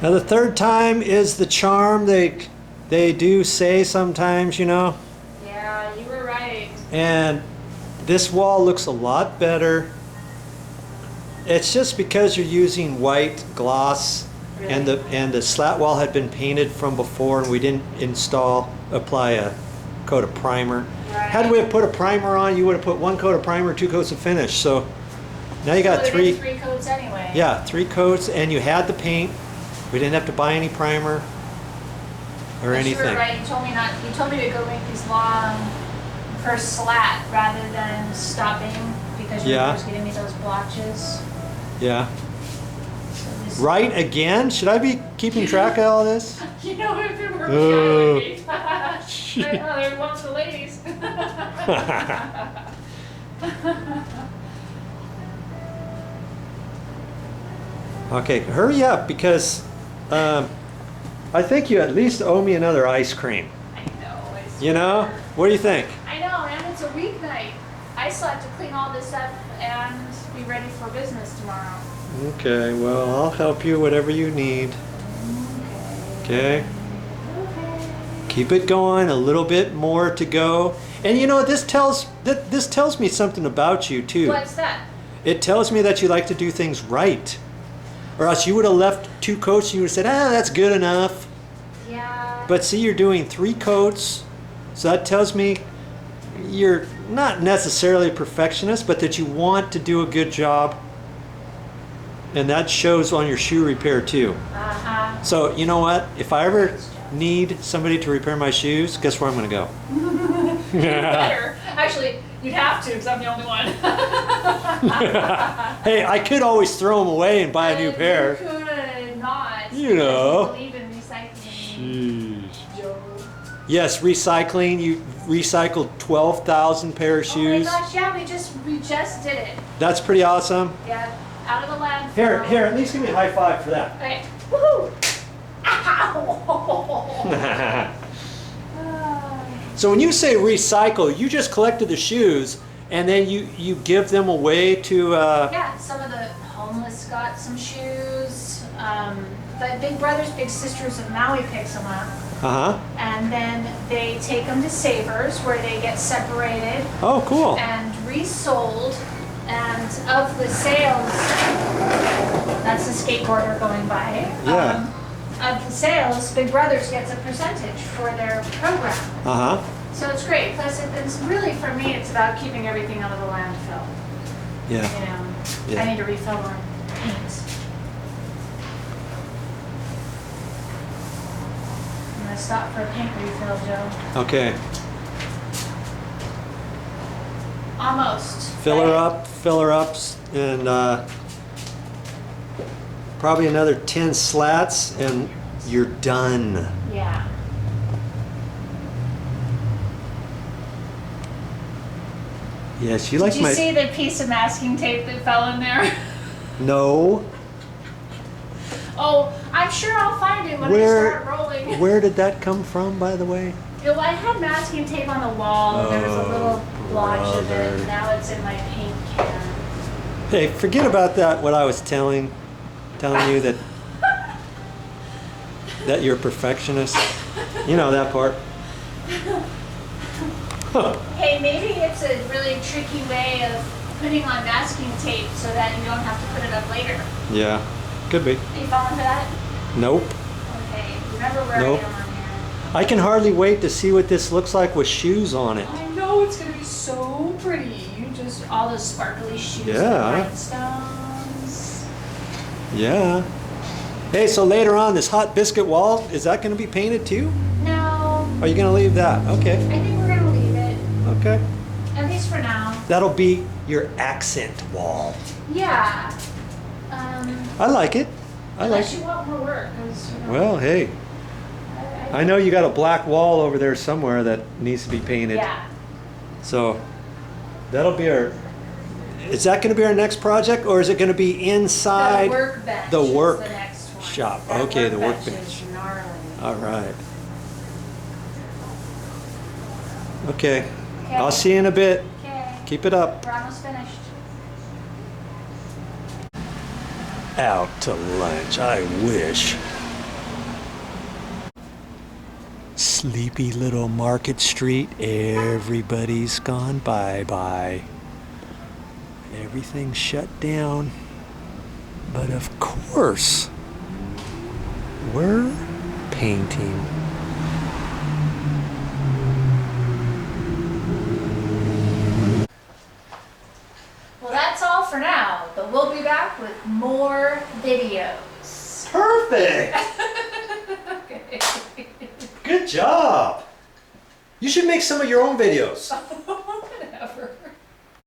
Now the third time is the charm. They do say sometimes, you know. Yeah, you were right. And this wall looks a lot better. It's just because you're using white gloss, Really? and the slat wall had been painted from before, and we didn't apply a coat of primer. Right. Had we have put a primer on, you would have put 1 coat of primer, 2 coats of finish. So now you got So three. 3 coats anyway. Yeah, 3 coats, and you had the paint. We didn't have to buy any primer or But anything. You were right. You told me not. You told me to go make these long per slat rather than stopping because you Yeah. were giving me those blotches. Yeah. So this, Right again? Should I be keeping track of all this? You know, if it were Oh. me, I would be. There's one for the ladies. Okay, hurry up because I think you at least owe me another ice cream. I know. I You know? swear. What do you think? I know, and it's a weeknight. I still have to clean all this up and be ready for business tomorrow. Okay, well, I'll help you whatever you need. Okay? Keep it going, a little bit more to go. And you know, this tells me something about you too. What's that? It tells me that you like to do things right. Or else you would have left 2 coats and you would have said, that's good enough. Yeah. But see, you're doing 3 coats, so that tells me you're not necessarily a perfectionist, but that you want to do a good job. And that shows on your shoe repair too. Uh-huh. So you know what? If I ever need somebody to repair my shoes, guess where I'm going to go? Better. Actually, you'd have to because I'm the only one. Hey, I could always throw them away and buy a new pair. You could not. You know. Because you believe in recycling. Jeez. Joe. Yes, recycling. You recycled 12,000 pair of Oh my shoes. gosh, yeah, we just did it. That's pretty awesome. Yeah, out of the landfill. Here, at least give me a high five for that. Okay. Woohoo! Ow! So when you say recycle, you just collected the shoes and then you give them away to Yeah, some of the homeless got some shoes. The big brothers, big sisters of Maui picks them up. And then they take them to Savers where they get separated Oh, cool. and resold. And of the sales, that's a skateboarder going by. Yeah. Of the sales, Big Brothers gets a percentage for their program. So it's great. Plus, it's really, for me, it's about keeping everything out of the landfill. Yeah. You know, Yeah. I need to refill more paint. I'm gonna stop for a paint refill, Joe. Okay. Almost. Fill her right? up, and probably another 10 slats, and you're done. Yeah. Yes, you like Did you my. see the piece of masking tape that fell in there? No. Oh, I'm sure I'll find it when Where- I start rolling. Where did that come from, by the way? You know, I had masking tape on the wall, and there was a little blotch of it. brother. Now it's in my paint can. Hey, forget about that. What I was telling you that you're a perfectionist. You know that part. Hey, maybe it's a really tricky way of putting on masking tape so that you don't have to put it up later. Yeah, could be. Are you falling for that? Nope. Okay, remember where Nope. I am on here. I can hardly wait to see what this looks like with shoes on it. I know, it's going to be so pretty. You just, all those sparkly shoes with Yeah. rhinestones. Yeah. Hey, so later on, this hot biscuit wall, is that going to be painted too? No, Are you going to leave that? Okay. I think we're going to leave it, Okay. at least for now. That'll be your accent wall. Yeah. I like it. I like Unless it. you want more work, 'cause, you know, Well, hey, I know you got a black wall over there somewhere that needs to be painted. Yeah. So that'll be our. Is that going to be our next project, or is it going to be inside The workbench the is work the next one. shop? That Okay, the workbench workbench. is gnarly. All right. Okay. Okay. I'll see you in a bit. Okay, Keep it up. we're almost finished. Out to lunch. I wish. sleepy little market street. Everybody's gone bye-bye. Everything's shut down. But of course, we're painting. Well, that's all for now, but we'll be back with more videos. Perfect! Okay. Good job! You should make some of your own videos.